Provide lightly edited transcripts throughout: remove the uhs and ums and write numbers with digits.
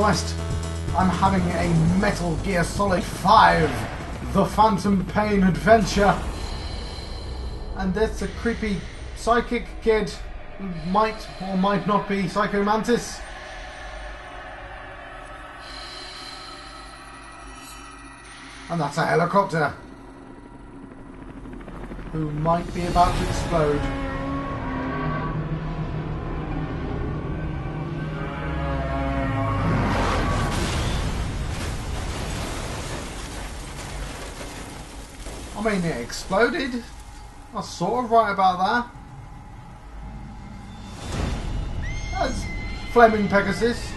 West. I'm having a Metal Gear Solid 5, The Phantom Pain Adventure. And that's a creepy psychic kid who might or might not be Psycho Mantis. And that's a helicopter who might be about to explode. I mean, it exploded. I was sort of right about that. That's Flaming Pegasus.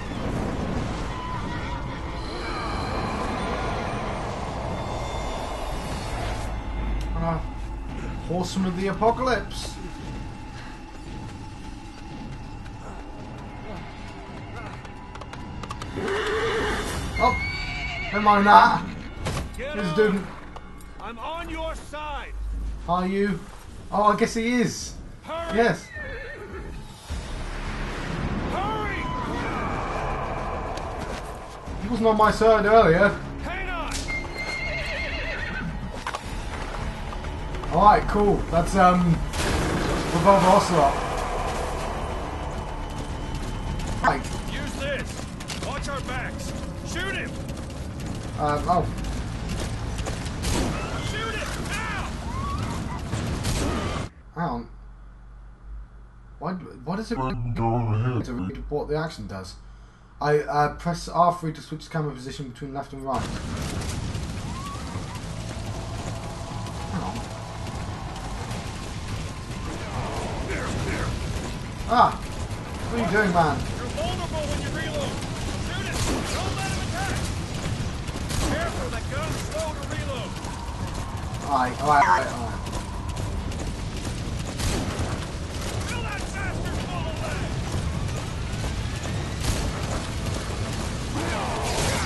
Horseman of the Apocalypse. Oh, never mind that. This dude. I'm on your side. Are you? Oh, I guess he is. Hurry. Yes. Hurry. He wasn't on my side earlier. Hang on. Alright, cool. That's Revolver Ocelot. Right. Use this. Watch our backs. Shoot him. Oh. Shoot him now. Hang on. What does it to read what the action does? I press R3 to switch the camera position between left and right. Hang on. Ah! What are you doing, man? You're vulnerable when you reload. Shoot it. Don't let him attack. Careful, that gun's slow to reload. Alright. Kill that bastard full of lead.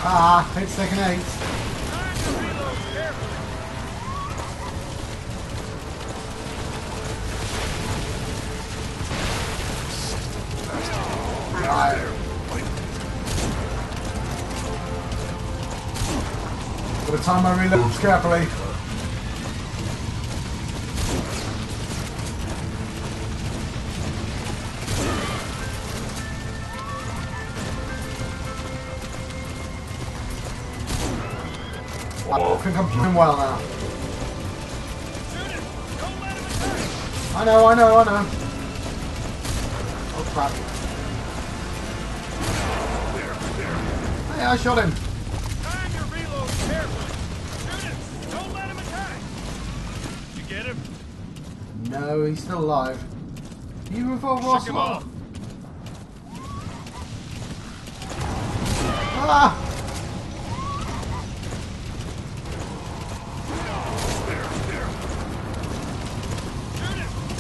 Ah, it's second 8. Time to reload carefully. Right. Gotta time my reloads carefully. I think I'm doing well now. Shoot him. Don't let him attack. I know. Oh crap. Hey, I shot him. Time your reload carefully. Shoot him. Don't let him attack. You get him? No, he's still alive. You Revolver Shook him Ocelot. off. Ah!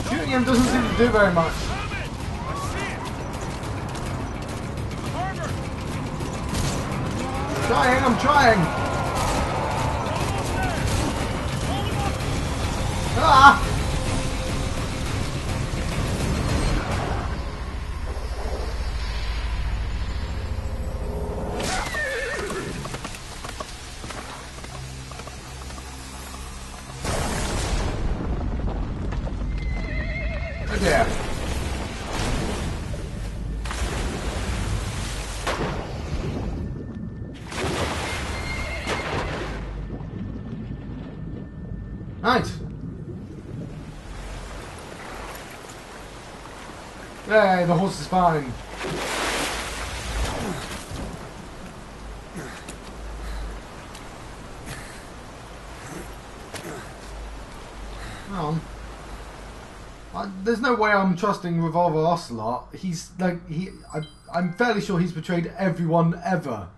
Shooting him doesn't seem to do very much. Come in. I see it. Harbor. I'm trying. Almost there. Hold him up. Ah! Oh dear. Right. Yay, the horse is fine. Hang on. There's no way I'm trusting Revolver Ocelot. He's like I'm fairly sure he's betrayed everyone ever.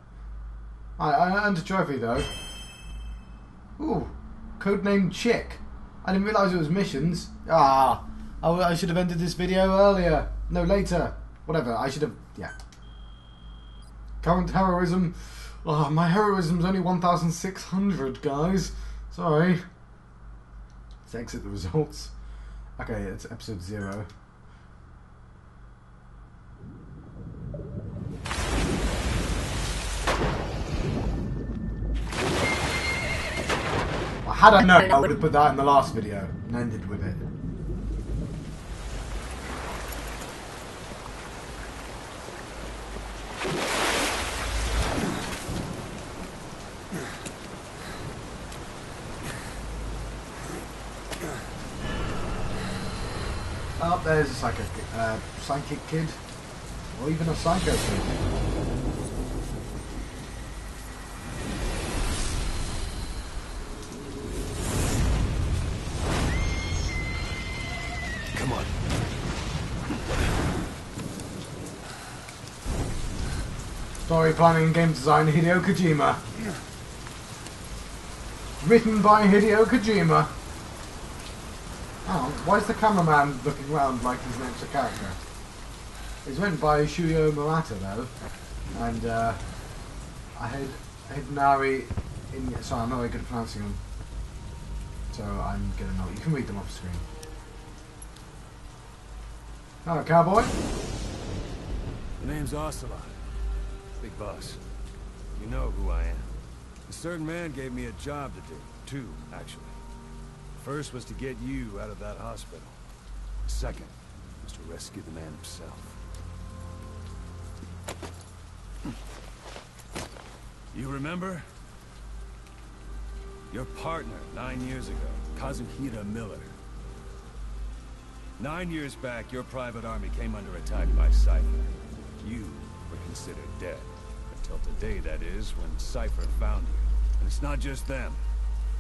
I earned a trophy though. Ooh, codename Chick. I didn't realise it was missions. Ah, I should have ended this video earlier. No, later. Whatever. I should have. Yeah. Current heroism. Oh, my heroism's only 1,600, guys. Sorry. Let's exit the results. Okay, it's episode 0. Had I known, I would have put that in the last video and ended with it. Oh, there's a psychic kid, or even a psycho kid. Come on. Story planning and game design, Hideo Kojima. Written by Hideo Kojima. Oh, why is the cameraman looking around like he's an extra character? It's written by Shuyo Murata though, and Hidenari in. Sorry, I'm not very good at pronouncing them, so I'm gonna know. You can read them off screen. Hello, cowboy. The name's Ocelot. Big boss. You know who I am. A certain man gave me a job to do. Two, actually. First was to get you out of that hospital. Second was to rescue the man himself. You remember? Your partner 9 years ago, Kazuhira Miller. 9 years back, your private army came under attack by Cypher. You were considered dead. Until today, that is, when Cypher found you. And it's not just them.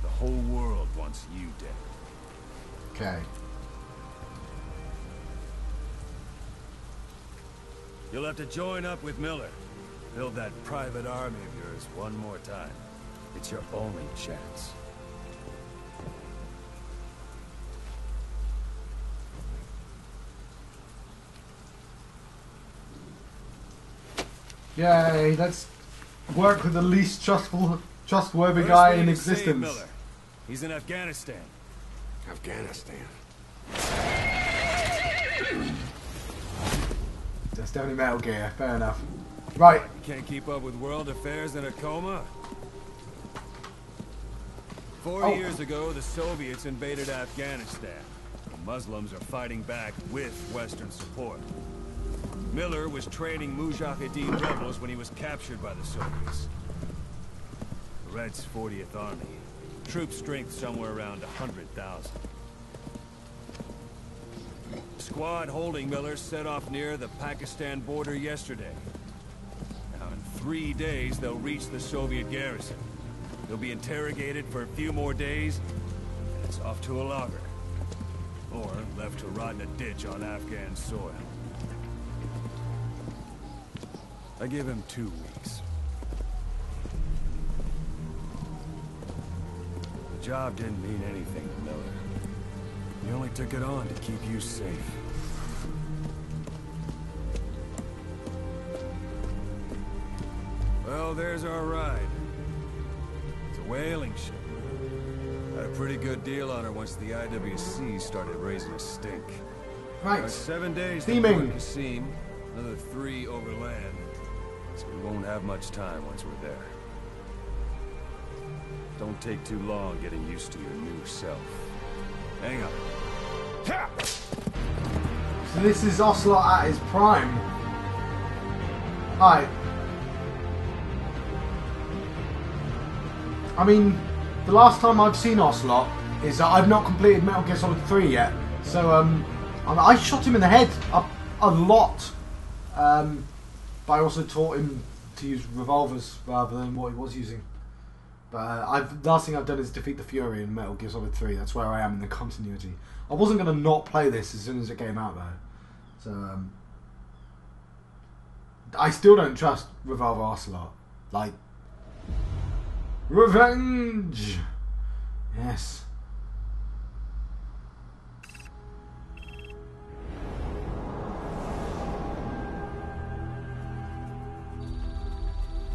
The whole world wants you dead. Okay. You'll have to join up with Miller. Build that private army of yours one more time. It's your only chance. Yay, let's work with the least trustworthy guy in existence. Miller. He's in Afghanistan. Afghanistan. That's definitely Metal Gear, fair enough. Right. You can't keep up with world affairs in a coma? 4 years ago, the Soviets invaded Afghanistan. The Muslims are fighting back with Western support. Miller was training Mujahideen rebels when he was captured by the Soviets. The Red's 40th Army. Troop strength somewhere around 100,000. Squad holding Miller set off near the Pakistan border yesterday. Now in 3 days, they'll reach the Soviet garrison. They'll be interrogated for a few more days, and it's off to a lager. Or left to rot in a ditch on Afghan soil. I give him 2 weeks. The job didn't mean anything to Miller. He only took it on to keep you safe. Well, there's our ride. It's a whaling ship. Had a pretty good deal on her once the IWC started raising a stink. Right. 7 days to Theming. Kassim, another 3 over land. So we won't have much time once we're there. Don't take too long getting used to your new self. Hang up. So this is Ocelot at his prime. Hi. I mean, the last time I've seen Ocelot is I've not completed Metal Gear Solid 3 yet. So I shot him in the head a lot. But I also taught him to use revolvers rather than what he was using. But last thing I've done is defeat the Fury in Metal Gear Solid 3. That's where I am in the continuity. I wasn't going to not play this as soon as it came out though. So I still don't trust Revolver Ocelot. Like, revenge! Yes.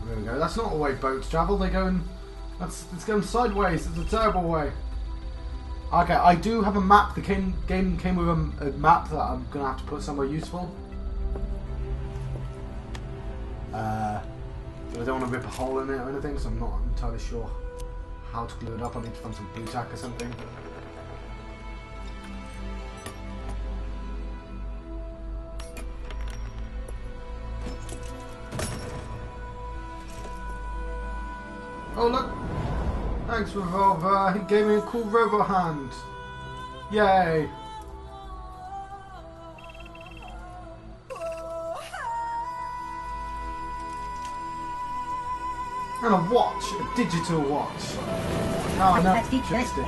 There we go. That's not the way boats travel. They're going. It's going sideways. It's a terrible way. Okay, I do have a map. The game came with a map that I'm gonna have to put somewhere useful. But I don't want to rip a hole in it or anything, so I'm not entirely sure how to glue it up. I need to find some blue tack or something. Oh look! Thanks, Revolver. He gave me a cool robo hand. Yay! And a watch, a digital watch. Now I know it's futuristic.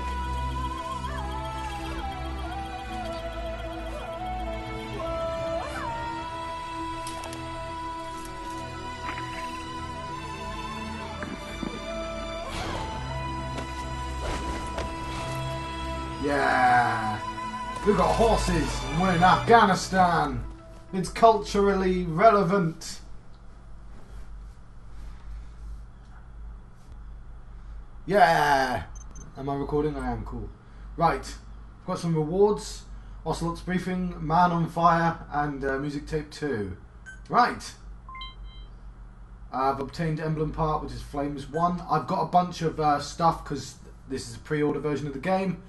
Yeah, we've got horses and we're in Afghanistan. It's culturally relevant. Yeah! Am I recording? I am. Cool. Right. I've got some rewards. Ocelot's Briefing, Man on Fire, and Music Tape 2. Right. I've obtained Emblem Part, which is Flames 1. I've got a bunch of stuff because this is a pre-order version of the game.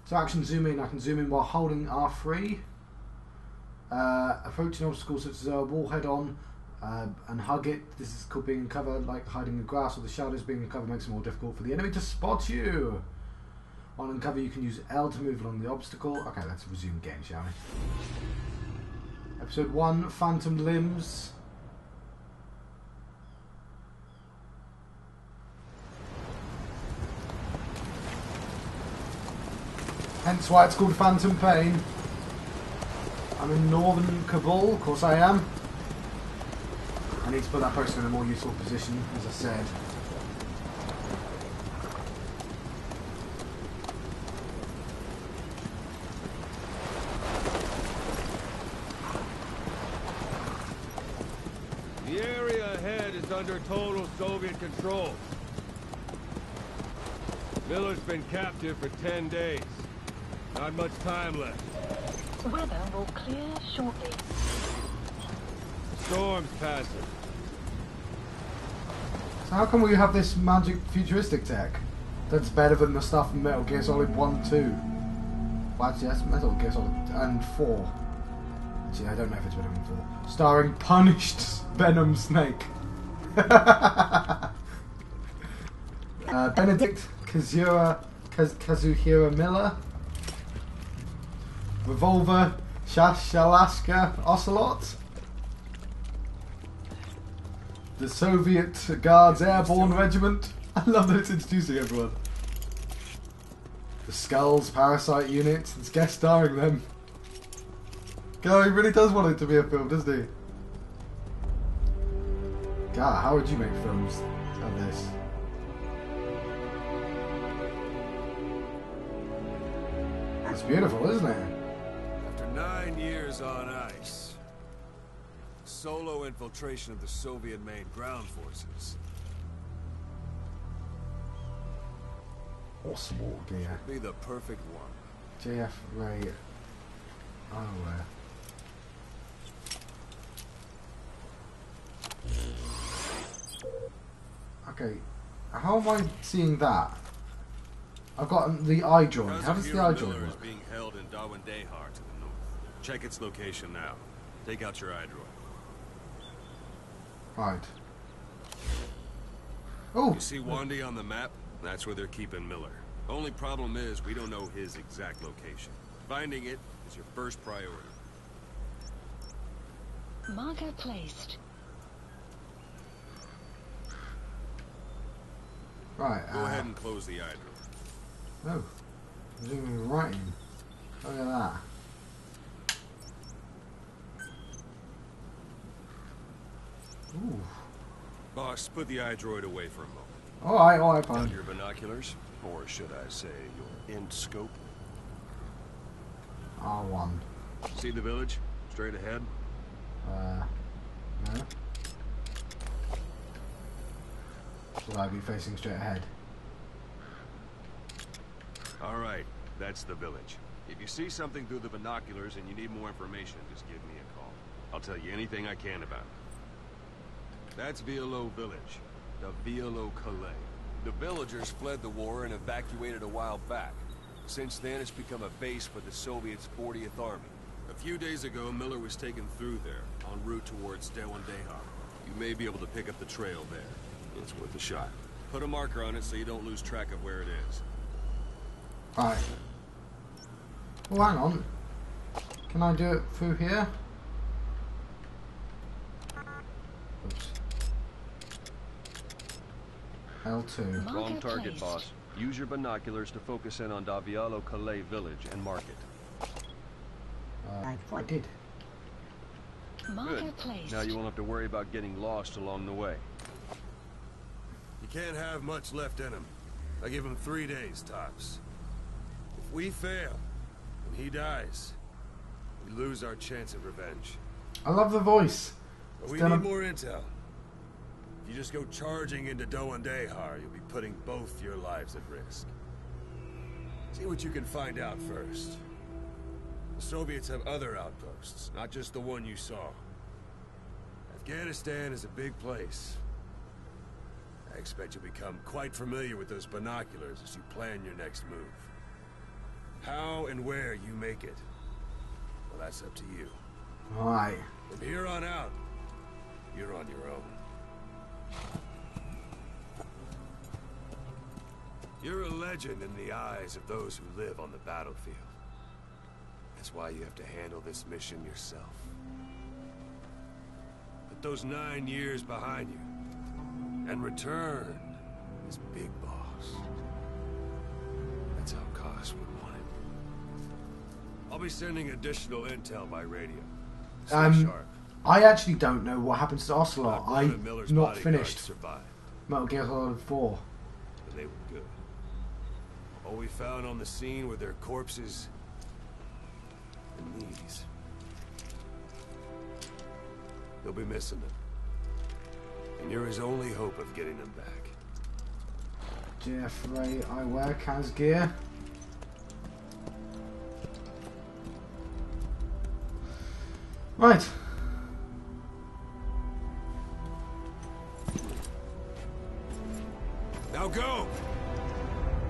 So action zoom in. I can zoom in while holding R3. Approaching obstacles such as a wall head on. And hug it. This is called being in cover, like hiding in the grass or the shadows. Being in cover makes it more difficult for the enemy to spot you. On uncover, you can use L to move along the obstacle. Okay, let's resume game, shall we? Episode 1, Phantom Limbs. Hence why it's called Phantom Pain. I'm in northern Kabul, of course I am. I need to put that poster in a more useful position, as I said. The area ahead is under total Soviet control. Miller's been captive for 10 days. Not much time left. Weather will clear shortly. Storm's passing. So how come we have this magic futuristic tech that's better than the stuff in Metal Gear Solid 1, 2? Well, actually, that's Metal Gear Solid and 4. Actually, I don't know if it's better than 4. Starring Punished Venom Snake. Benedict Kazuhira Miller. Revolver Shashalaska Ocelot. The Soviet Guards Airborne Regiment. I love that it's introducing everyone. The Skulls Parasite Unit. It's guest starring them. God, he really does want it to be a film, doesn't he? God, how would you make films of this? It's beautiful, isn't it? After 9 years on ice, solo infiltration of the Soviet main ground forces. Awesome. Yeah. Be the perfect one. JF Ray Unaware. Okay, how am I seeing that? I've got the eye droid. How does the eye droid Miller is work? being held in Dawandehar to the north. Check its location now. Take out your eye droid. Right. Oh! You see Wandy on the map? That's where they're keeping Miller. Only problem is we don't know his exact location. Finding it is your first priority. Marker placed. Right, Go ahead and close the eye droid. Oh. There's even writing. Look at that. Ooh. Boss, put the eye droid away for a moment. Alright, Got fine. your binoculars? Or should I say your end scope? R1. See the village? Straight ahead? No. Should I be facing straight ahead? Alright, that's the village. If you see something through the binoculars and you need more information, just give me a call. I'll tell you anything I can about it. That's Violo Village. The Violo Calais. The villagers fled the war and evacuated a while back. Since then, it's become a base for the Soviets' 40th Army. A few days ago, Miller was taken through there, en route towards Dewandehar. You may be able to pick up the trail there. It's worth a shot. Put a marker on it so you don't lose track of where it is. Right. Well, hang on. Can I do it through here? Oops. L2. Wrong target, boss. Use your binoculars to focus in on Davialo Calais village and mark it. I did. Good. Now you won't have to worry about getting lost along the way. You can't have much left in him. I give him 3 days, tops. If we fail, and he dies, we lose our chance at revenge. I love the voice. But we need more intel. If you just go charging into Dewandehar, you'll be putting both your lives at risk. See what you can find out first. The Soviets have other outposts, not just the one you saw. Afghanistan is a big place. I expect you'll become quite familiar with those binoculars as you plan your next move. How and where you make it, well, that's up to you. Alright. From here on out, you're on your own. You're a legend in the eyes of those who live on the battlefield. That's why you have to handle this mission yourself. Put those 9 years behind you, and return as Big Boss. That's how Koss would want it. I'll be sending additional intel by radio. Stay sharp. I actually don't know what happens to Ocelot. One of I'm Miller's not bodyguards finished survived, Metal Gear Solid 4. and they were good. All we found on the scene were their corpses and knees. They'll be missing them. And you're his only hope of getting them back. Jeffrey, I wear Kaz gear. Right. Now go!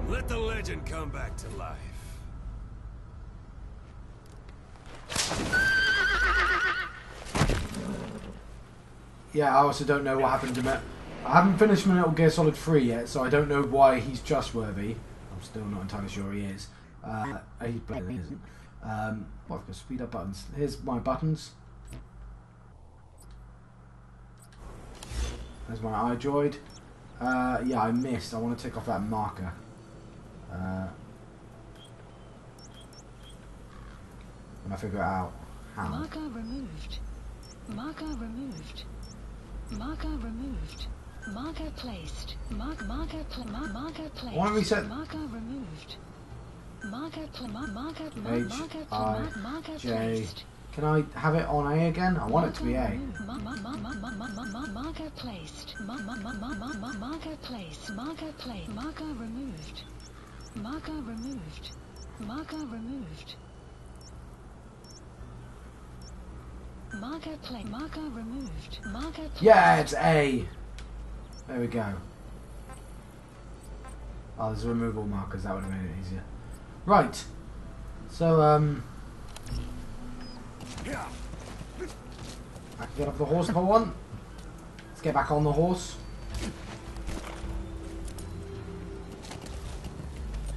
Let the legend come back to life. Yeah, I also don't know what happened to Metal. I haven't finished Metal Gear Solid 3 yet, so I don't know why he's trustworthy. I'm still not entirely sure he is. He's better than he isn't. Well, I've got speed up buttons. Here's my buttons. There's my iDroid. Yeah, I missed. I want to take off that marker. When I figure it out. How? Marker removed. Marker removed. Marker removed. Marker placed. Marker placed. Why don't we set Marker removed. Marker marker J. placed. Can I have it on A again? I want it to be A. Marker placed. Marker placed. Marker placed. Marker removed. Marker removed. Marker removed. Marker play. Marker removed. Marker placed. Yeah, it's A. There we go. Oh, there's removable markers. That would have made it easier. Right. So, I can get off the horse if I want. Let's get back on the horse.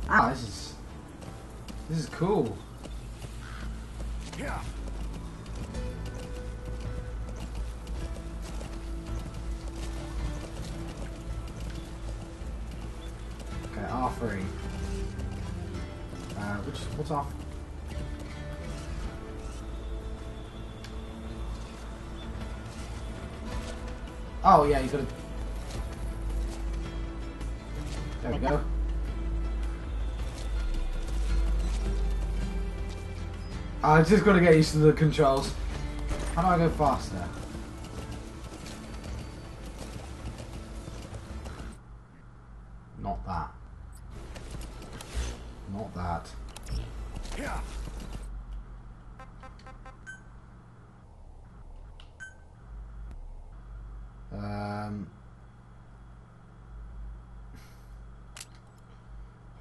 Ah, this is cool. Yeah. Okay, R3. What's off? Oh yeah, you gotta. There we go. I just gotta get used to the controls. How do I go faster? Not that. Not that. Yeah.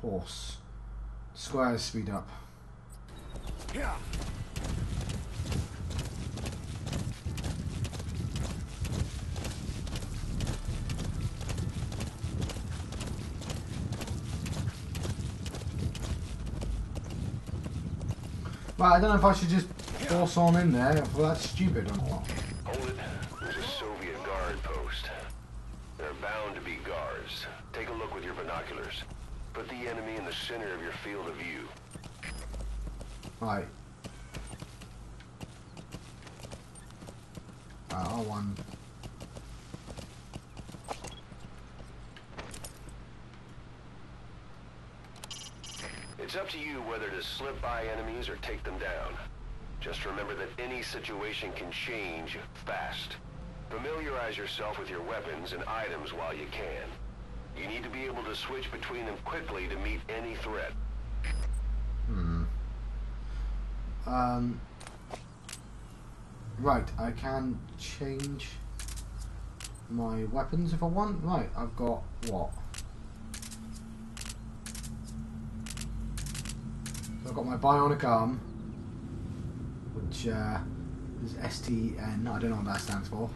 Horse. Squares speed up. Yeah. Right, I don't know if I should just force on in there, if that's stupid or not. Hold it. There's a Soviet guard post. There are bound to be guards. Take a look with your binoculars. Put the enemy in the center of your field of view. Right. R1. It's up to you whether to slip by enemies or take them down. Just remember that any situation can change fast. Familiarize yourself with your weapons and items while you can. You need to be able to switch between them quickly to meet any threat. Right, I can change my weapons if I want. Right, I've got what? So I've got my bionic arm, which is STN. I don't know what that stands for.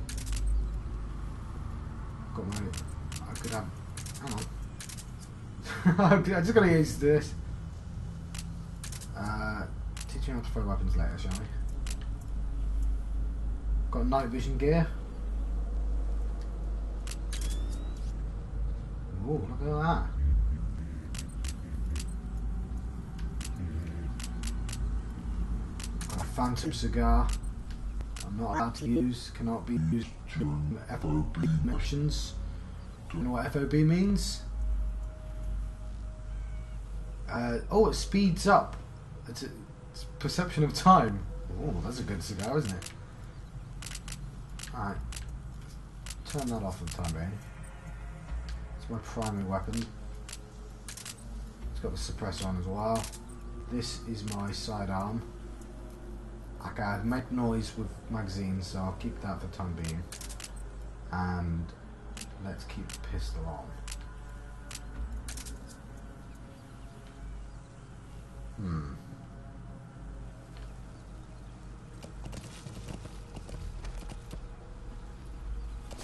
I've got my. I could have. Hang on. I'm just gonna use this. Teach you how to throw weapons later, shall we? Got night vision gear. Ooh, look at that. Got a phantom cigar. I'm not allowed to use, cannot be used in FOB missions. Do you know what FOB means? Oh, it speeds up. It's perception of time. Oh, that's a good cigar, isn't it? Alright. Turn that off for the time being. It's my primary weapon. It's got the suppressor on as well. This is my sidearm. I can make noise with magazines, so I'll keep that for the time being. And let's keep the pistol on.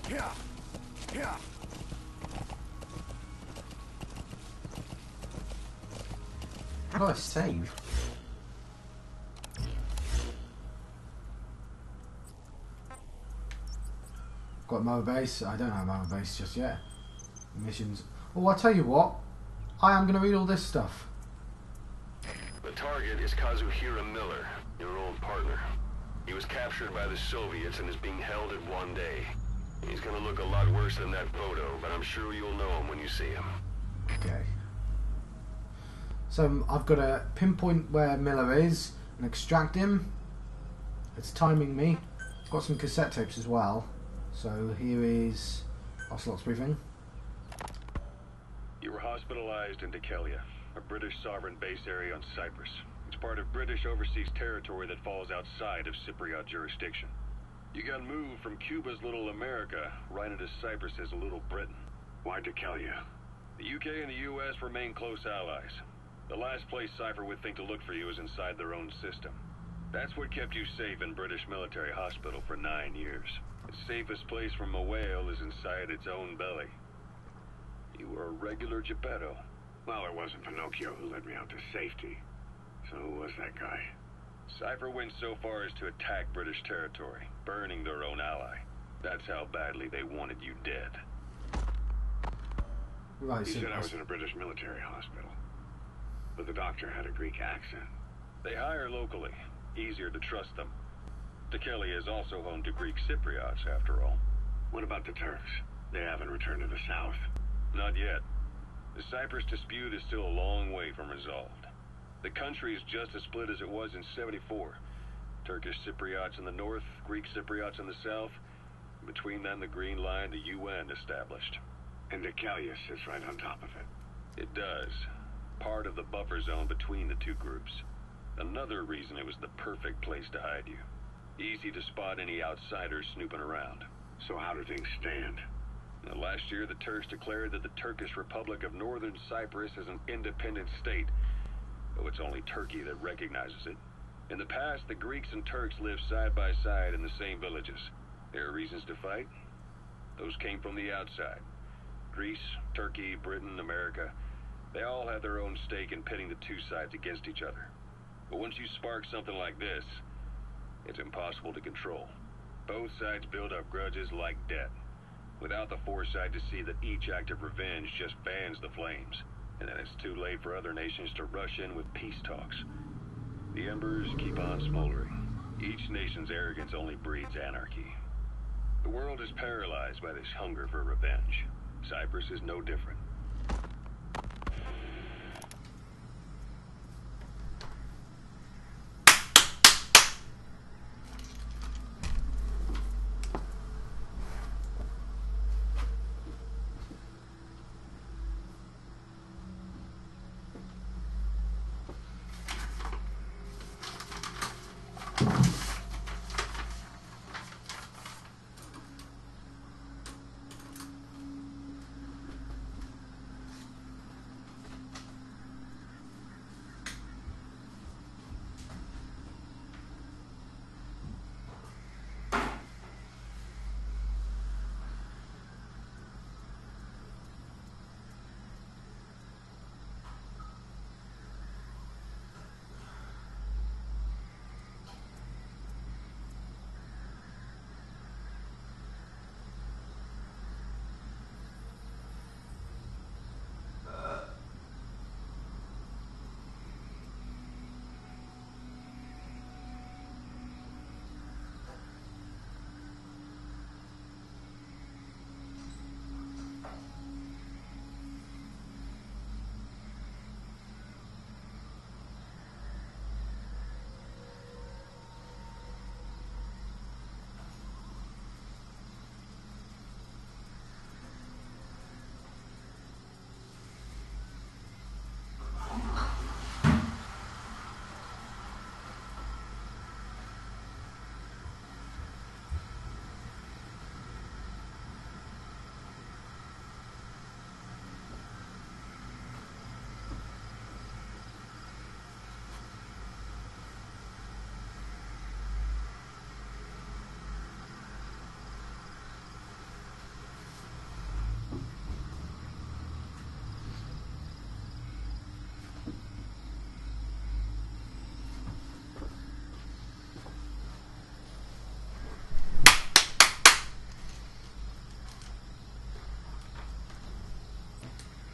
Yeah. Yeah. How do I save? Got Motherbase. I don't have Motherbase just yet. Missions. Oh, I'll tell you what. I am going to read all this stuff. The target is Kazuhira Miller, your old partner. He was captured by the Soviets and is being held at 1 day. He's gonna look a lot worse than that photo, but I'm sure you'll know him when you see him. Okay. So I've got to pinpoint where Miller is and extract him. It's timing me. I've got some cassette tapes as well. So here is Ocelot's briefing. You were hospitalized in Dekelia, a British sovereign base area on Cyprus. It's part of British overseas territory that falls outside of Cypriot jurisdiction. You got moved from Cuba's Little America right into Cyprus's Little Britain. Why Dekelia? The UK and the US remain close allies. The last place Cypher would think to look for you is inside their own system. That's what kept you safe in British military hospital for 9 years. The safest place from a whale is inside its own belly. You were a regular Geppetto. Well, it wasn't Pinocchio who led me out to safety. So who was that guy? Cypher went so far as to attack British territory, burning their own ally. That's how badly they wanted you dead. Right, You so said I was in a British military hospital. But the doctor had a Greek accent. They hire locally. Easier to trust them. Dekelia is also home to Greek Cypriots, after all. What about the Turks? They haven't returned to the south. Not yet. The Cyprus dispute is still a long way from resolved. The country is just as split as it was in '74. Turkish Cypriots in the north, Greek Cypriots in the south. Between them, the Green Line, the UN established. And Dekelia sits right on top of it. It does. Part of the buffer zone between the two groups. Another reason it was the perfect place to hide you. Easy to spot any outsiders snooping around. So how do things stand? Now, last year, the Turks declared that the Turkish Republic of Northern Cyprus is an independent state, though it's only Turkey that recognizes it. In the past, the Greeks and Turks lived side by side in the same villages. There are reasons to fight. Those came from the outside. Greece, Turkey, Britain, America, they all have their own stake in pitting the two sides against each other. But once you spark something like this, it's impossible to control. Both sides build up grudges like debt, without the foresight to see that each act of revenge just fans the flames, and then it's too late for other nations to rush in with peace talks. The embers keep on smoldering. Each nation's arrogance only breeds anarchy. The world is paralyzed by this hunger for revenge. Cyprus is no different.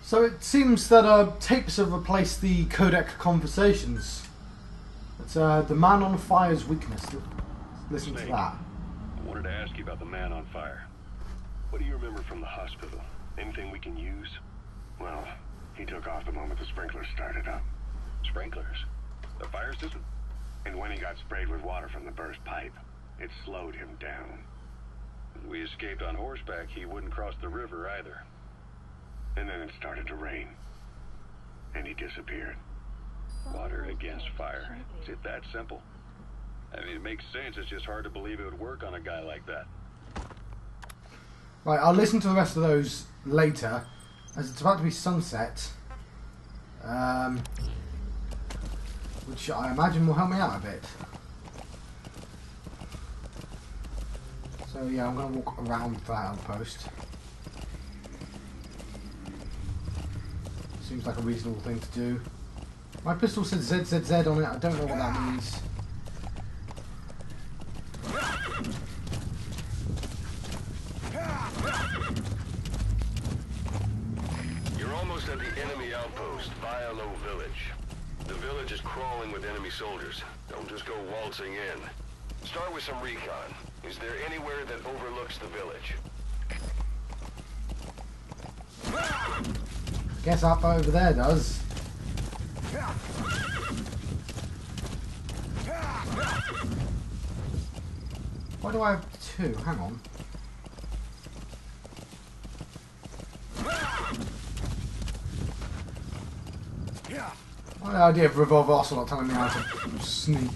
So it seems that tapes have replaced the codec conversations. It's the man on fire's weakness. Listen to that. I wanted to ask you about the man on fire. What do you remember from the hospital? Anything we can use? Well, he took off the moment the sprinklers started up. Sprinklers? The fire system? And when he got sprayed with water from the burst pipe, it slowed him down. If we escaped on horseback, he wouldn't cross the river either. And then it started to rain. And he disappeared. Water against fire. Is it that simple? I mean, it makes sense. It's just hard to believe it would work on a guy like that. Right, I'll listen to the rest of those later, as it's about to be sunset. Which I imagine will help me out a bit. So yeah, I'm going to walk around that outpost. Seems like a reasonable thing to do. My pistol says ZZZ on it, I don't know what that means. You're almost at the enemy outpost, Violo Village. The village is crawling with enemy soldiers. Don't just go waltzing in. Start with some recon. Is there anywhere that overlooks the village? Guess up over there does. Why do I have two? Hang on. What the idea of Revolver Ocelot telling me how to sneak?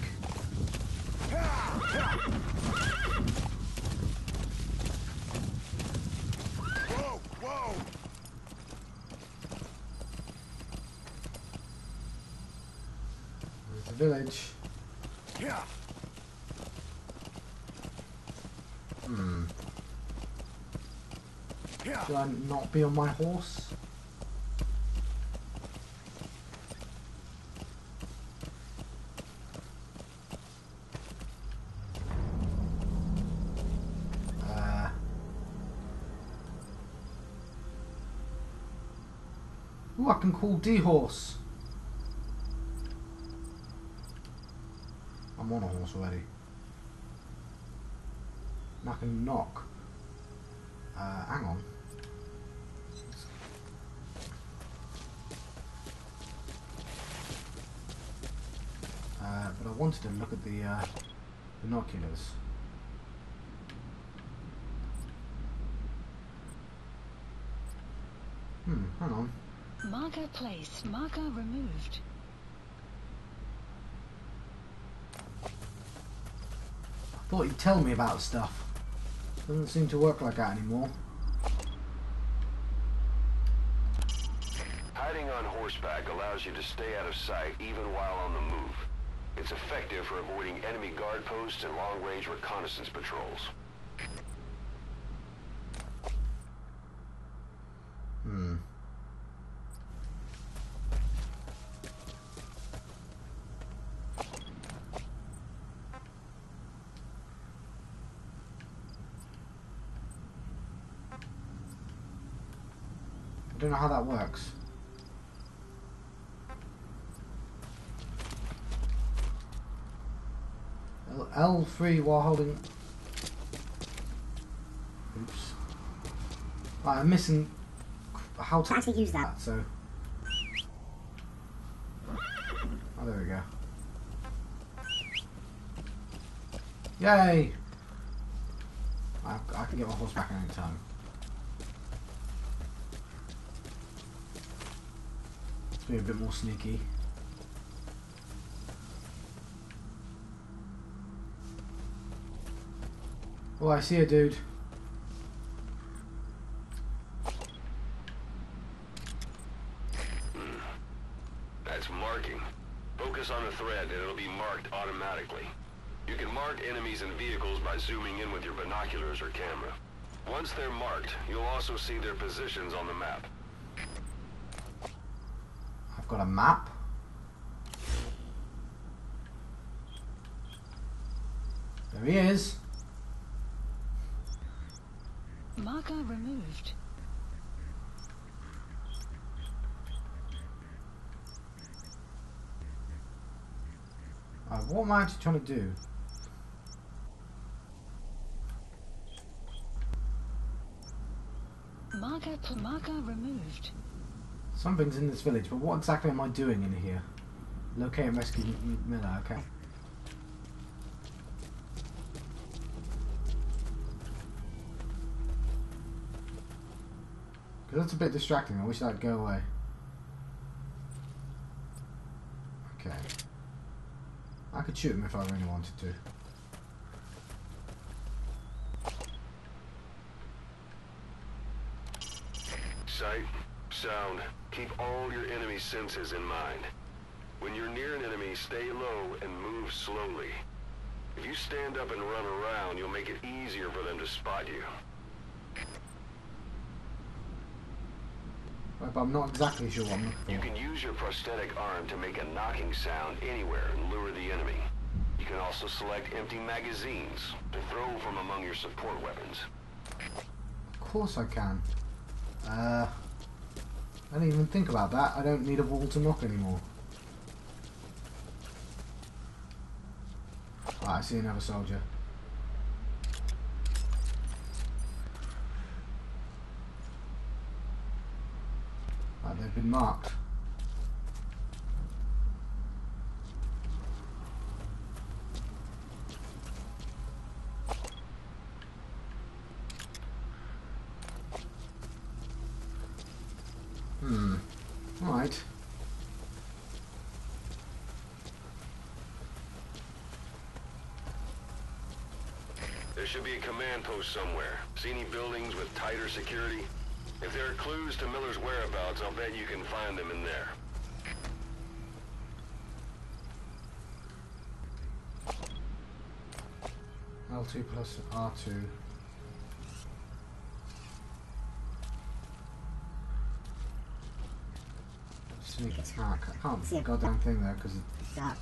The village. Yeah. Should I not be on my horse? Ooh, I can call D-Horse. I'm on a horse already. And I can knock. Hang on. But I wanted to look at the binoculars. Hang on. Marker placed. Marker removed. I thought he'd tell me about stuff. Doesn't seem to work like that anymore. Hiding on horseback allows you to stay out of sight even while on the move. It's effective for avoiding enemy guard posts and long-range reconnaissance patrols. I don't know how that works. L3 while holding... Oops. Right, I'm missing how to actually use that, so... Oh, there we go. Yay! I can get my horse back at any time. Let's be a bit more sneaky. Oh, I see a dude. That's marking. Focus on the thread and it'll be marked automatically. You can mark enemies and vehicles by zooming in with your binoculars or camera. Once they're marked, you'll also see their positions on the map. I've got a map. There he is. Marker removed. What am I actually trying to do? Marker removed. Something's in this village, but what exactly am I doing in here? Locate and rescue Miller, okay. Because that's a bit distracting, I wish that'd go away. Okay. I could shoot him if I really wanted to. Sight, sound, keep all your enemy senses in mind. When you're near an enemy, stay low and move slowly. If you stand up and run around, you'll make it easier for them to spot you. Right, but I'm not exactly sure what I'm looking for. You can use your prosthetic arm to make a knocking sound anywhere and lure the enemy. You can also select empty magazines to throw from among your support weapons. Of course I can. I didn't even think about that. I don't need a wall to knock anymore. I see another soldier. They've been marked. Right. There should be a command post somewhere. See any buildings with tighter security? If there are clues to Miller's whereabouts, I'll bet you can find them in there. L2 plus R2. Sneak attack. I can't see a goddamn thing there because it's dark.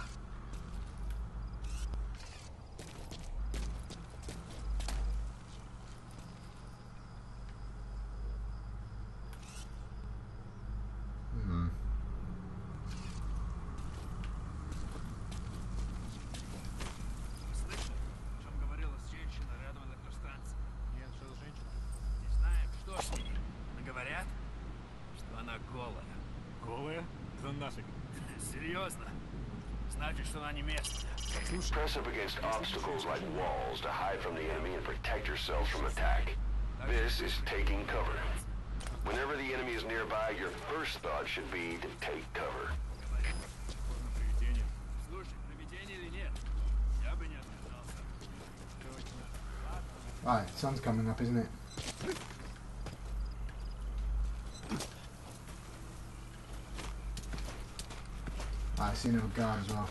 Press up against obstacles like walls to hide from the enemy and protect yourselves from attack. This is taking cover. Whenever the enemy is nearby, your first thought should be to take cover. Right, sun's coming up, isn't it? Right, I see another guard as well.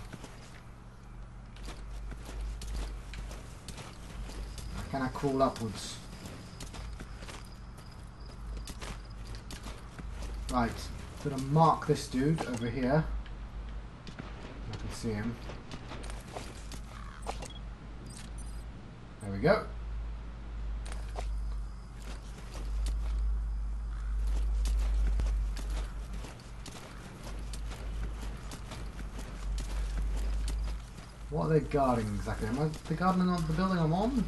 Can I crawl upwards? Right, I'm gonna mark this dude over here. I can see him. There we go. What are they guarding exactly? Am they guarding the building I'm on?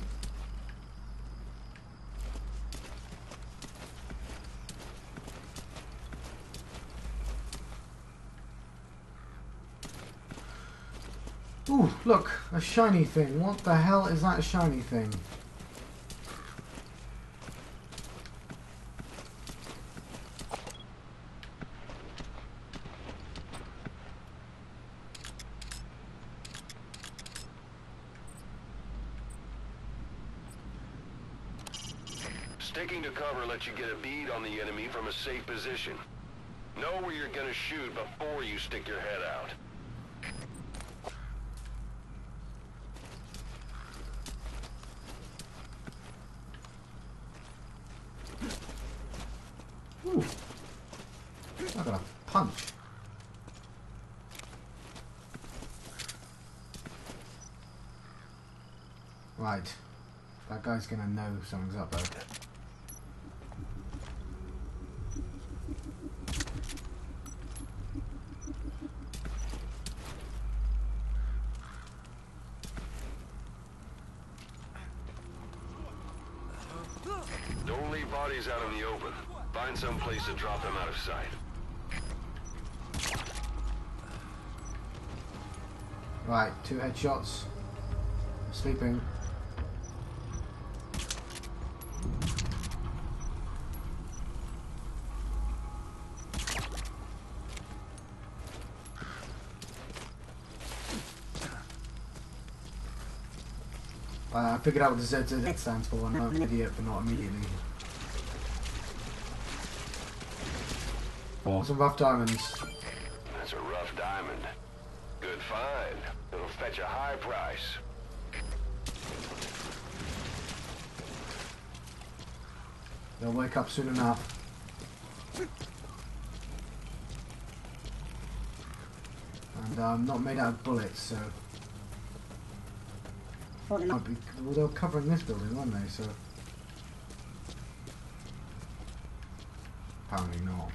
Ooh, look, a shiny thing. What the hell is that shiny thing? Sticking to cover lets you get a bead on the enemy from a safe position. Know where you're gonna shoot before you stick your head out. Ooh. I got a punch. Right. That guy's gonna know something's up though. Don't leave bodies out in the open. Find some place to drop them out of sight. Right, 2 headshots. Sleeping. I figured out what the ZZ stands for, and I'm an idiot for not immediately. Some rough diamonds. That's a rough diamond. Good find. It'll fetch a high price. They'll wake up soon enough. And I'm not made out of bullets, so... Well, they were covering this building, weren't they? So apparently not.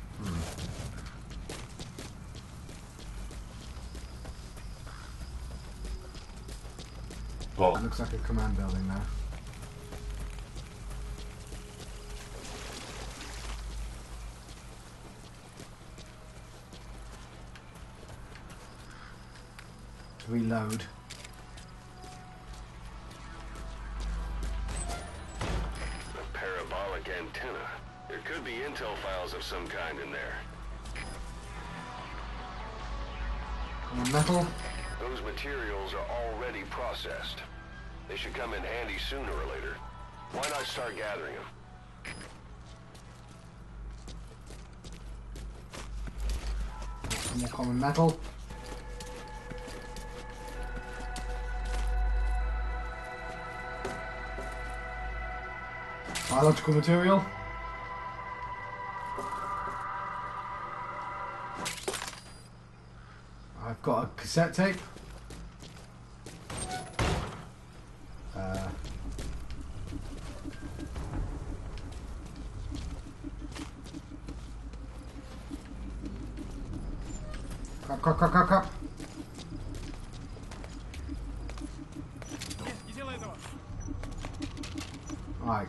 It looks like a command building now. Reload. Antenna. There could be intel files of some kind in there. Come on, metal. Those materials are already processed. They should come in handy sooner or later. Why not start gathering them? Some more common metal. Biological material. I've got a cassette tape. Crap. Right.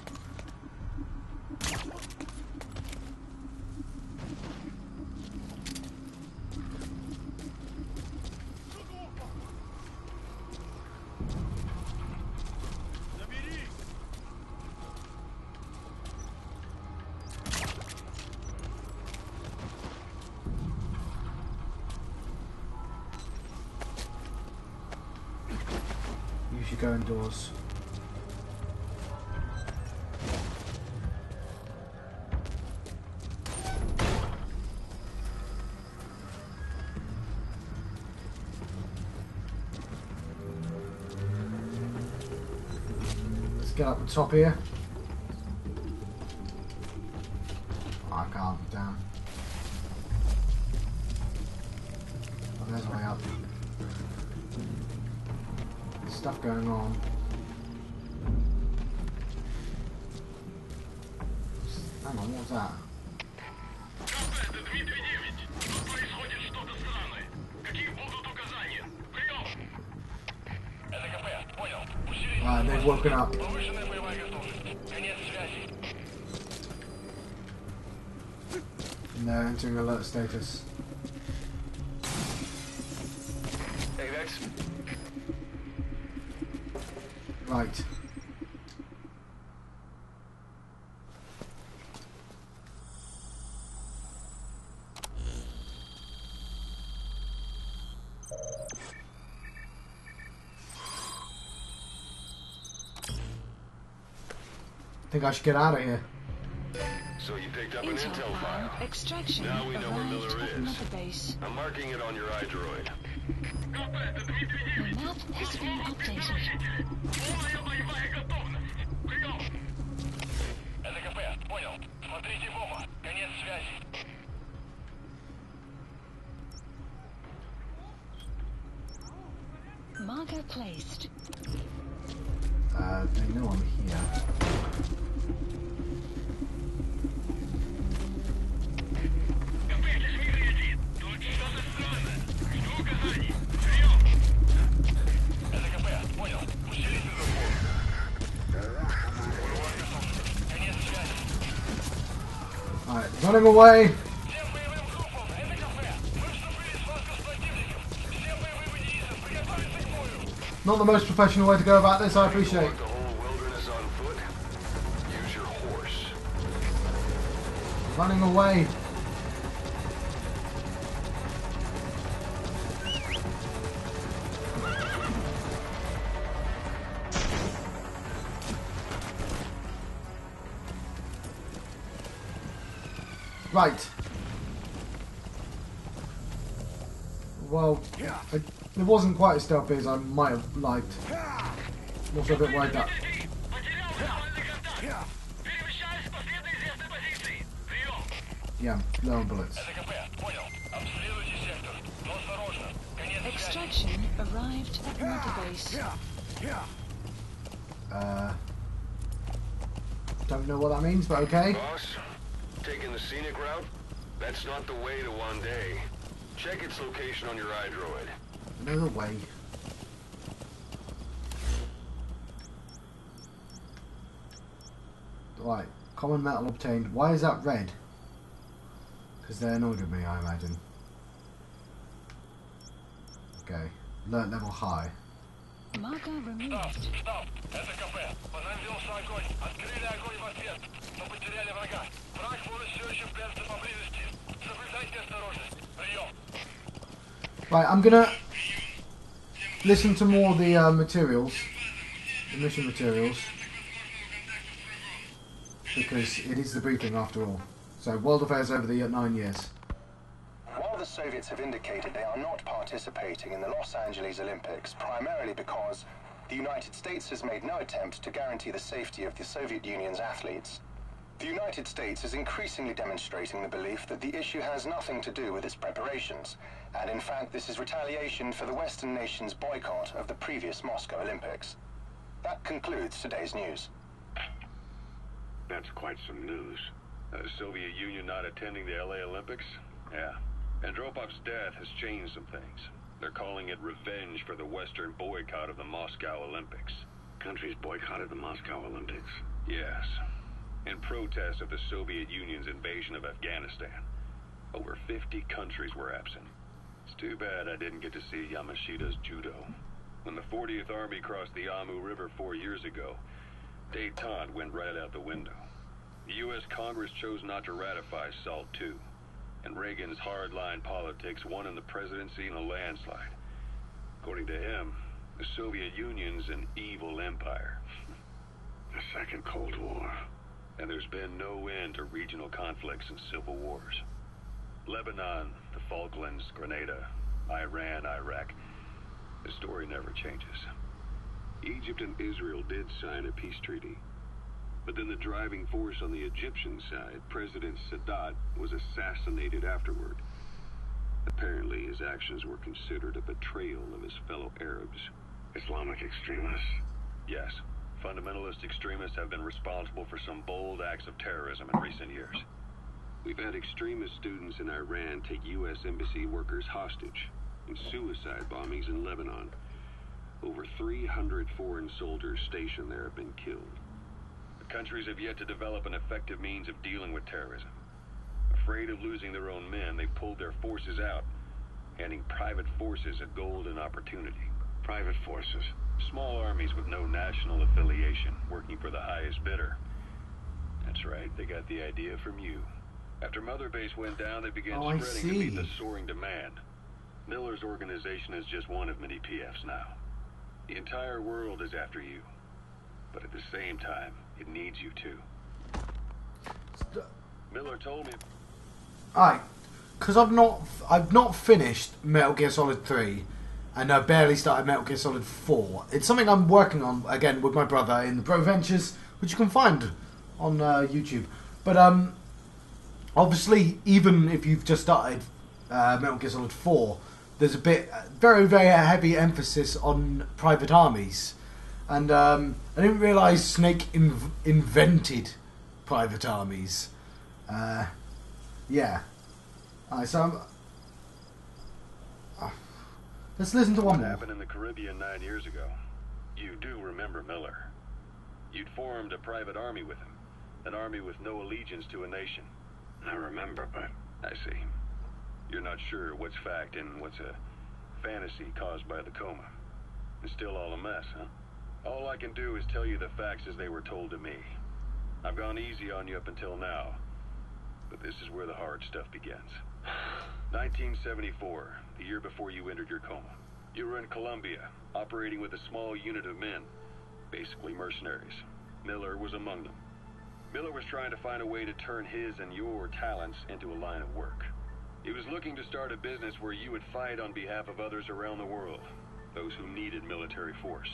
You should go indoors. Let's get up the top here. Oh, I can't, damn. Oh, there's my way up. Stuff going on. Hang on, what was that? Right, they've woken up. And they're entering alert status. Hey, that's... Right. I think I should get out of here. So you picked up an Intel intel file. Extraction Now we know where arrived Miller at is. Motherbase. I'm marking it on your iDroid. The map has been updated. Marker placed. They know I'm here. Alright, running away! Not the most professional way to go about this, I appreciate. Want the whole wilderness on foot? Use your horse. Running away. Right. Well, it wasn't quite as stealthy as I might have liked. I'm also a bit worried that... Yeah, low on bullets. Extraction arrived at Motherbase. Don't know what that means, but okay. Boss, taking the scenic route? That's not the way to Wande. Check its location on your iDroid. Another way. Right, common metal obtained. Why is that red? Because they're annoyed with me, I imagine. Okay, alert level high. Marker removed. Стоп! Это КП. Понадеялся огонь. Открыли огонь в ответ. Но потеряли врага. Враг может все еще прятаться поблизости. Соблюдайте осторожность. Прием. Right, I'm gonna listen to more of the materials, the mission materials, because it is the briefing after all. So, world affairs over the 9 years. While the Soviets have indicated they are not participating in the Los Angeles Olympics, primarily because the United States has made no attempt to guarantee the safety of the Soviet Union's athletes. The United States is increasingly demonstrating the belief that the issue has nothing to do with its preparations, and in fact this is retaliation for the Western nations' boycott of the previous Moscow Olympics. That concludes today's news. That's quite some news. The Soviet Union not attending the LA Olympics? Yeah. Andropov's death has changed some things. They're calling it revenge for the Western boycott of the Moscow Olympics. Countries boycotted the Moscow Olympics. Yes. In protest of the Soviet Union's invasion of Afghanistan. Over 50 countries were absent. It's too bad I didn't get to see Yamashita's judo. When the 40th Army crossed the Amu River 4 years ago, détente went right out the window. The U.S. Congress chose not to ratify SALT II, and Reagan's hardline politics won in the presidency in a landslide. According to him, the Soviet Union's an evil empire. The Second Cold War. And there's been no end to regional conflicts and civil wars. Lebanon, the Falklands, Grenada, Iran, Iraq. The story never changes. Egypt and Israel did sign a peace treaty. But then the driving force on the Egyptian side, President Sadat, was assassinated afterward. Apparently his actions were considered a betrayal of his fellow Arabs. Islamic extremists? Yes. Fundamentalist extremists have been responsible for some bold acts of terrorism in recent years. We've had extremist students in Iran take U.S. embassy workers hostage, and suicide bombings in Lebanon. Over 300 foreign soldiers stationed there have been killed. The countries have yet to develop an effective means of dealing with terrorism. Afraid of losing their own men, they've pulled their forces out, handing private forces a golden opportunity. Private forces? Small armies with no national affiliation, working for the highest bidder. That's right, they got the idea from you. After Motherbase went down, they began spreading to meet the soaring demand. Miller's organization is just one of many PFs now. The entire world is after you. But at the same time, it needs you too. Miller told me... Alright, because I've not finished Metal Gear Solid 3, and I barely started Metal Gear Solid 4. It's something I'm working on, again, with my brother in the Bro Ventures, which you can find on YouTube. But, obviously, even if you've just started Metal Gear Solid 4, there's a very, very heavy emphasis on private armies. And I didn't realise Snake invented private armies. Yeah. Alright, so let's listen to one more. What happened in the Caribbean 9 years ago? You do remember Miller. You'd formed a private army with him. An army with no allegiance to a nation. I remember, but... I see. You're not sure what's fact and what's a fantasy caused by the coma. It's still all a mess, huh? All I can do is tell you the facts as they were told to me. I've gone easy on you up until now, but this is where the hard stuff begins. 1974, the year before you entered your coma. You were in Colombia, operating with a small unit of men, basically mercenaries. Miller was among them. Miller was trying to find a way to turn his and your talents into a line of work. He was looking to start a business where you would fight on behalf of others around the world, those who needed military force.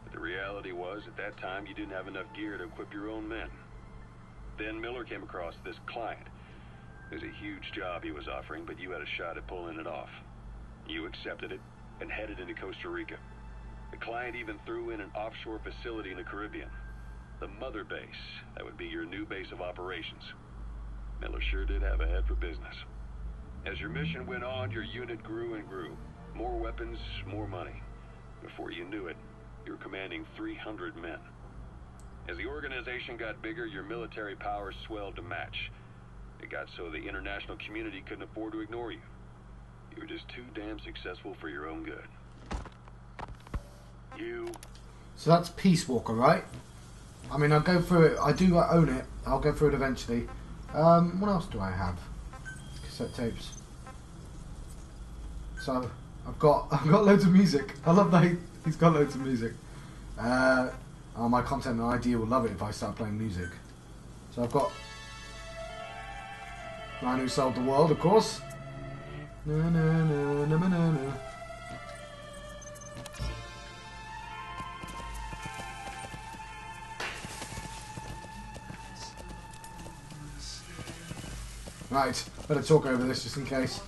But the reality was, at that time, you didn't have enough gear to equip your own men. Then Miller came across this client. It was a huge job he was offering, but you had a shot at pulling it off. You accepted it and headed into Costa Rica. The client even threw in an offshore facility in the Caribbean. The Motherbase. That would be your new base of operations. Miller sure did have a head for business. As your mission went on, your unit grew and grew. More weapons, more money. Before you knew it, you were commanding 300 men. As the organization got bigger, your military powers swelled to match. It got so the international community couldn't afford to ignore you. You were just too damn successful for your own good. So that's Peace Walker, right? I mean, I'll go through it. I do own it. I'll go through it eventually. What else do I have? Cassette tapes. So I've got loads of music. I love that he's got loads of music. My content and idea will love it if I start playing music. So I've got Man Who Sold the World, of course. Na, na, na, na, na, na, na. Right, better talk over this just in case.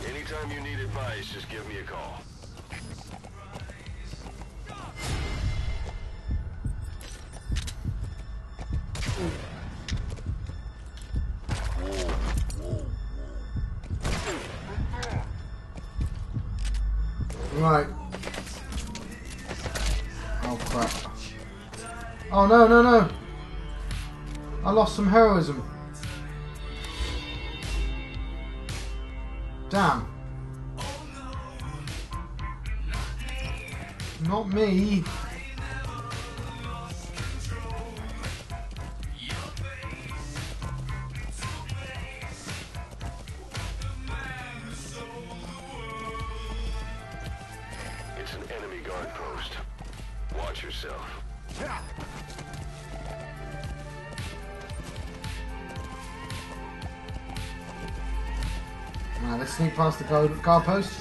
Anytime you need advice, just give me a call. Right. Oh crap. Oh no, no, no. I lost some heroism. Damn. Not me. It's an enemy guard post. Watch yourself. Right, let's sneak past the car post.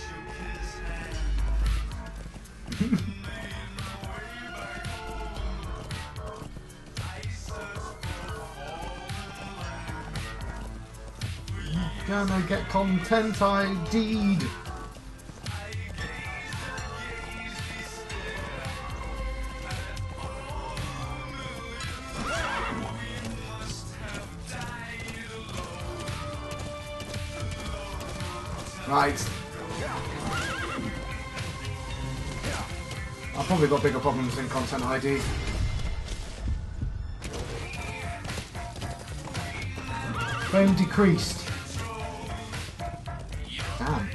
Gonna get content ID'd. Right. I've probably got bigger problems than content ID. Frame decreased. Damn.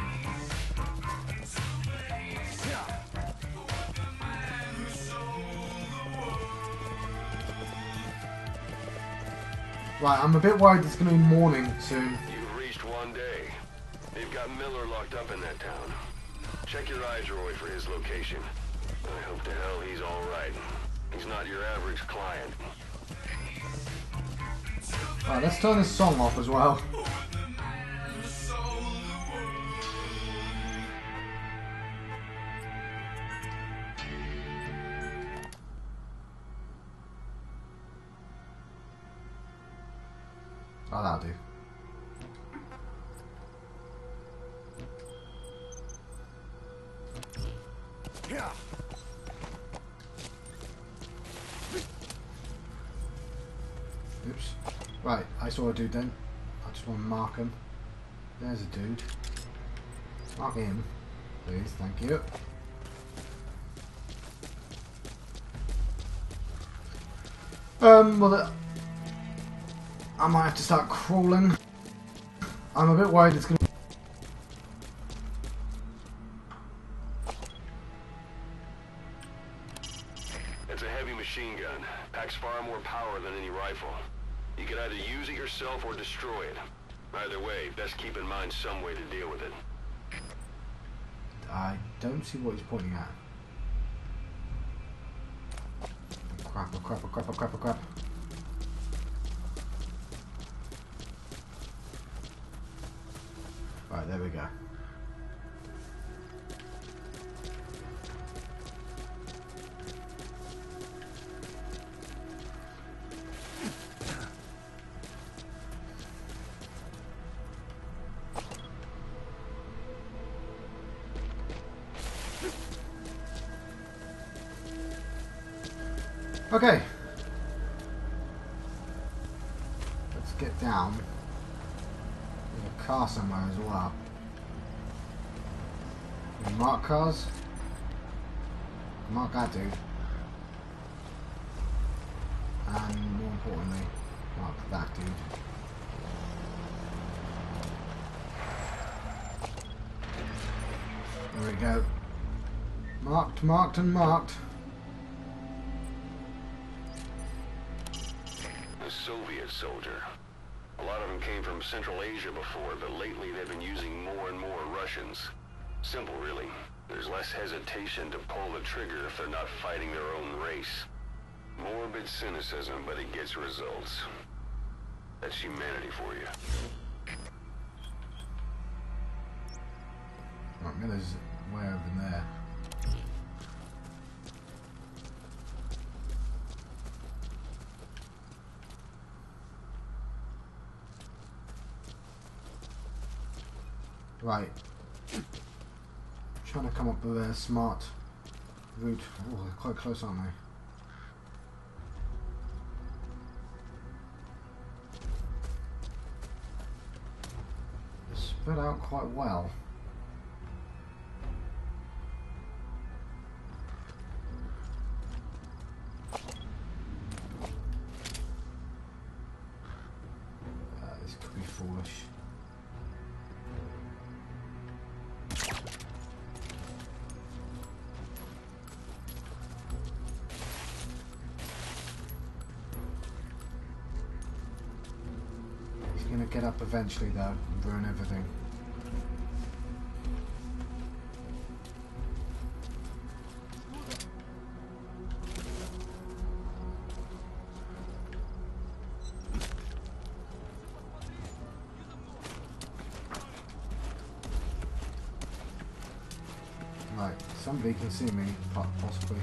Right, I'm a bit worried it's going to be morning soon. You've reached one day. They've got Miller locked up in that town. Check your eye droid for his location. I hope to hell he's alright. He's not your average client. Right, let's turn this song off as well. Oh, that'll do. Oops. Right, I saw a dude then. I just want to mark him. There's a dude. Mark him, please, thank you. Well, I might have to start crawling. I'm a bit worried it's going to... It's a heavy machine gun. Packs far more power than any rifle. You can either use it yourself or destroy it. Either way, best keep in mind some way to deal with it. I don't see what he's pointing at. Crap, oh crap, oh crap, oh crap, oh crap. Right, there we go. Okay. Let's get down. There's a car somewhere as well. Can we mark cars? Mark that dude. And more importantly, mark that dude. There we go. Marked, marked, and marked. Soviet soldier. A lot of them came from Central Asia before, but lately they've been using more and more Russians. Simple, really. There's less hesitation to pull the trigger if they're not fighting their own race. Morbid cynicism, but it gets results. That's humanity for you. Right, Miller's way over there. Right. Trying to come up with a smart route. Oh, they're quite close, aren't they? They're spread out quite well. This could be foolish. Gonna get up eventually though and ruin everything. Right, somebody can see me, possibly.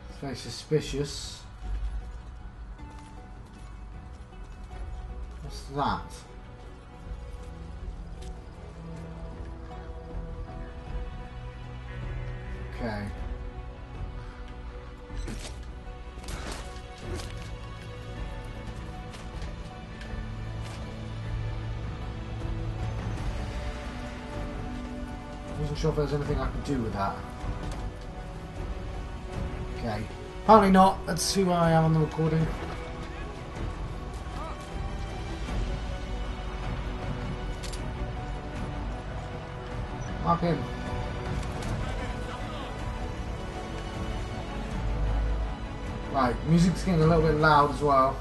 It's very suspicious. What's that? Okay. Wasn't sure if there's anything I could do with that. Okay. Apparently not. Let's see where I am on the recording. Mark him. Right, music's getting a little bit loud as well.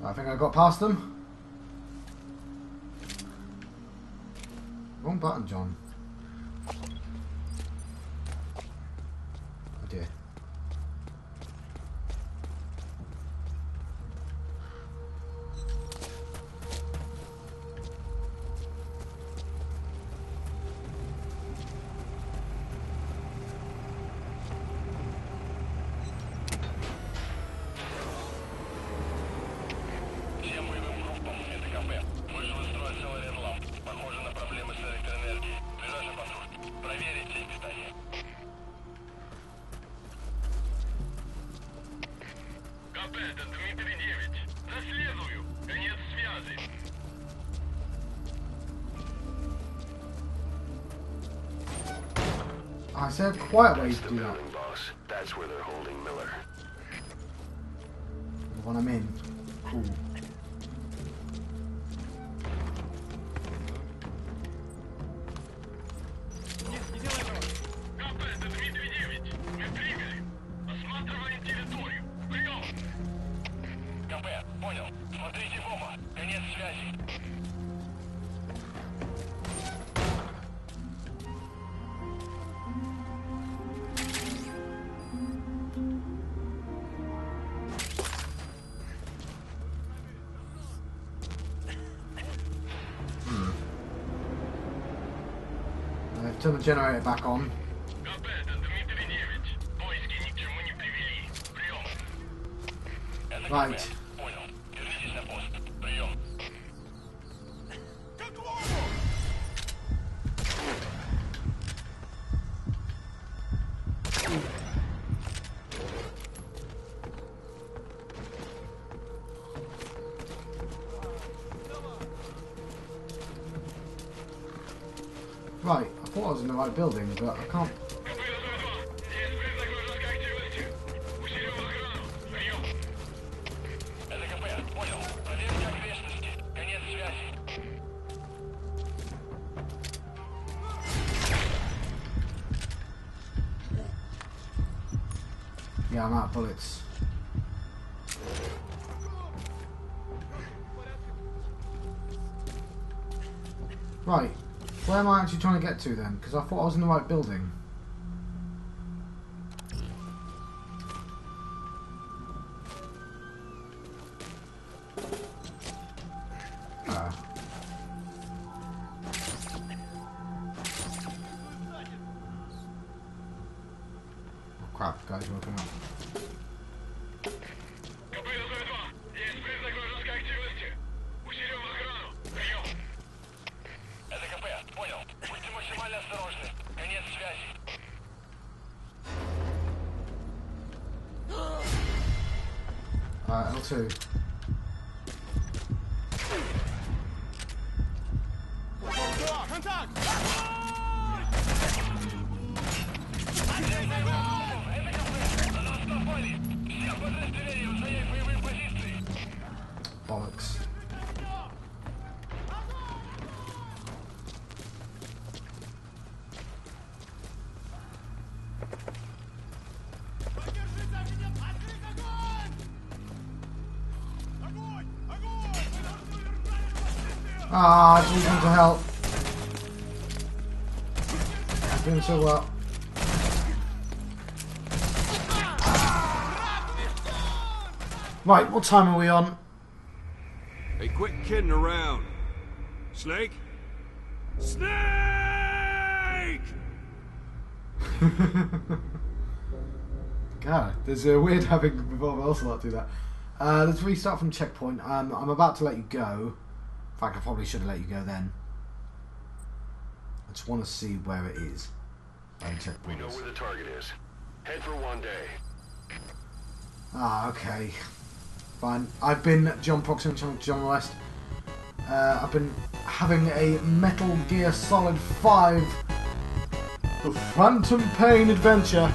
I think I got past them. Wrong button, John. Oh dear. I said quiet ways to do that. Boss. That's where they're holding Miller. The one I'm in. Cool. Turn the generator back on. Right. Right, I thought I was in the right building, but I can't. Yeah, I'm out of bullets. Right, where am I actually trying to get to then? Because I thought I was in the right building. Oh crap, guys, are looking up. L2. Bollocks. Ah, I just want to help. I'm doing so well. Right, what time are we on? Hey, quit kidding around. Snake? Snake! God, there's a weird having Revolver Ocelot do that. Let's restart from checkpoint. I'm about to let you go. In fact, I probably should have let you go then. I just want to see where it is. We know where the target is. Head for one day. Ah, okay. Fine. I've been John Proxima, John West. I've been having a Metal Gear Solid 5 The Phantom Pain adventure.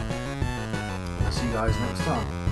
I'll see you guys next time.